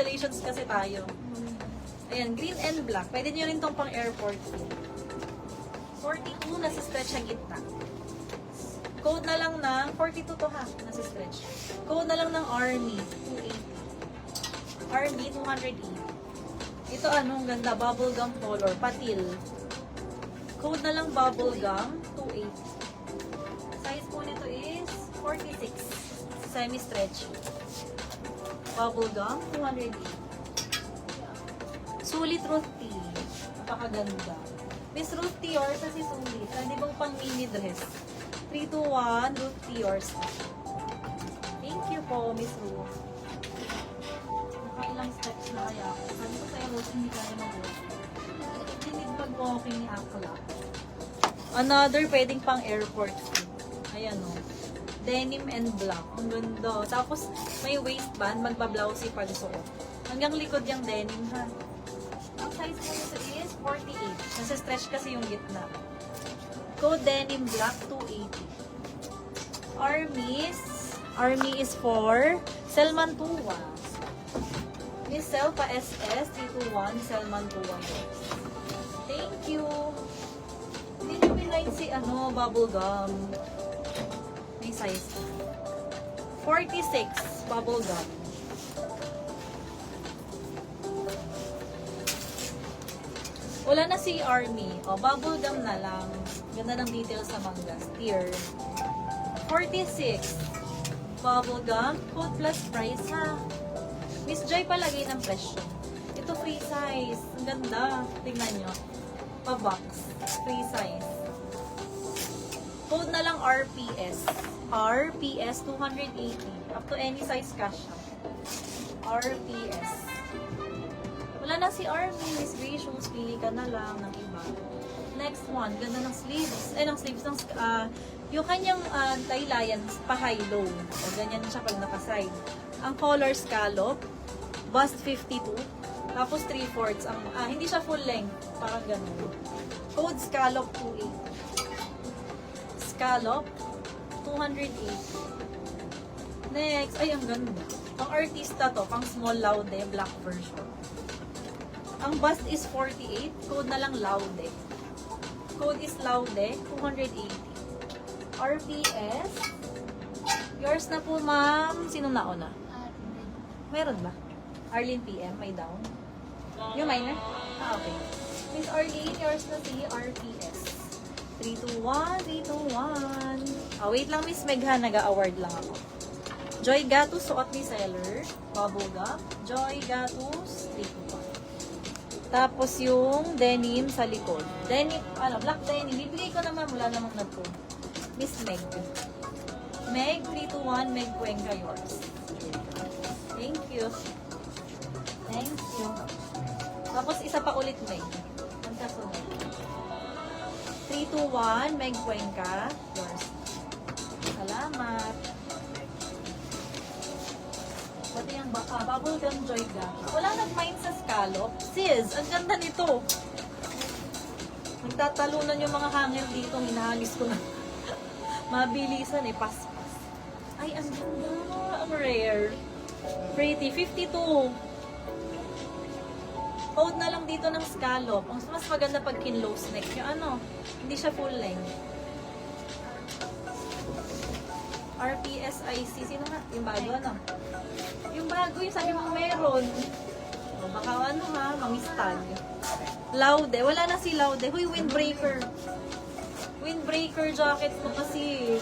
Congratulations kasi tayo. Ayan, green and black. Pwede nyo rin tong pang airport. 42, nasa stretch sa gitna. Code na lang ng, 42 to ha, nasa stretch. Code na lang ng Army, 280. Army, 280. Ito anong ganda, bubblegum color, patil. Code na lang bubblegum, 280. Size po nito is 46. Semi-stretch. Bubblegum, 280. Sulit Ruth T. Napakaganda. Miss Ruth T, yours na si Sulit. Di bang pang mini dress? 321, Ruth T, yours na. Thank you po, Miss Ruth. Nakailang steps na kaya ako. Sabi ko sa'yo, Ruth, hindi kaya mag-walk. Hindi pag-walking ni Akla. Another pwedeng pang airport food. Ayan o. Denim and black. Ang ganda. Tapos, may waistband. Magbablouse si pagsuot. Hanggang likod yung denim, ha? Ang size mo nito is 48. Nasa stretch kasi yung gitna. Code denim black, 280. Army is for Selman Tuwa. Miss Sel pa SS, 321, Selman Tuwa. Thank you. Hindi nyo pinline si bubblegum. May size. 46, bubblegum. Wala na si Army. O, bubblegum na lang. Ganda ng details sa manggas. Tier. 46. Bubblegum. Code plus price, ha. Miss Joy palagay ng presyo. Ito free size. Ang ganda. Tingnan nyo. Pa-box. Free size. Code na lang RPS. RPS 280. Up to any size cash. RPS. Wala na si Army, Miss Gracious, pili ka na lang ng iba. Next one, ganda ng sleeves. Ng sleeves ng, yung kanyang laylayan, pa-high-low. O ganyan siya pag nakaside. Ang color scallop, bust 52. Tapos 3/4. Hindi siya full length. Parang ganun. Code scallop 280. Scallop, 280. Next, ay ang ganda. Pang artista to, pang small laude, black version. Ang bust is 48. Code na lang laude. Code is laude, 280. RPS. Yours na po, ma'am. Sino nauna? Meron ba? Arlene PM, may down. Yung minor? Okay. Miss Arlene, yours na si RPS. 321, 321. Wait lang, Miss Megha. Nag-award lang ako. Joy Gatus, suot ni seller. Bubblegum. Joy Gatus, 321. Tapos yung denim sa likod. Denim, black denim. Bibigay ko naman, wala namang nagpo. Miss Meg. Meg, 321, Meg Cuenca, yours. Thank you. Thank you. Tapos isa pa ulit, Meg. Ang kasunod. 321, Meg Cuenca, yours. Salamat. Pati yung bubblegum Joy Gatus. Wala nag-mind sa scallop. Sis, ang ganda nito. Nagtatalunan yung mga hanger dito. Hinahagis ko na. Mabilisan paspas. Ay, ang ganda. Ang rare. Pretty. 52. Code na lang dito ng scallop. Ang mas maganda pag kinlow neck. Yung hindi siya full length. RPSIC. Sino nga? Yung bago, Yung bago, yung sabi mo meron. Baka mangistag. Laude. Wala na si Laude. Huy, windbreaker. Windbreaker jacket mo kasi.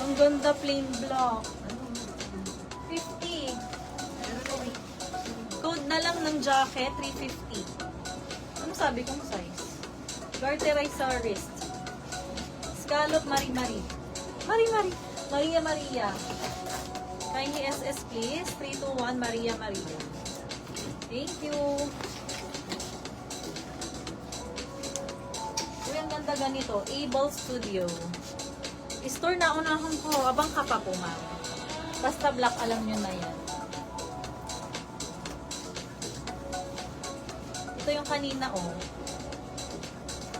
Ang ganda, plain black. 50. Code na lang ng jacket, 350. Ano sabi kong size? Garterize sa wrist. Scallop Marie-Marie. Marie-Marie. Maria. Kindly SS please. 321 Maria. Thank you. Uy, ang ganda ganito. Able Studio. Store na unahan ko. Abang ka pa po, ma'am. Basta black, alam nyo na yan. Ito yung kanina,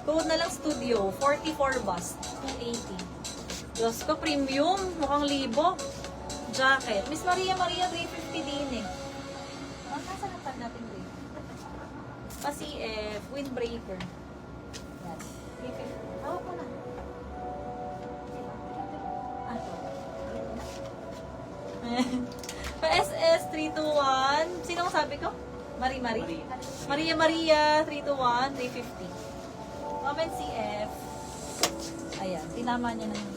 Code na lang Studio. 44 bust. 280. Diyos ko, premium. Mukhang libo. Jacket. Miss Maria, 350 din natin rate. Pa-CF, windbreaker. Yan. 350. Hawak mo na. Ah, ito. Pa-SS, 321. Sino ang sabi ko? Marie. Maria, 321, 350. Comment CF. Ayan, tinama niya na yung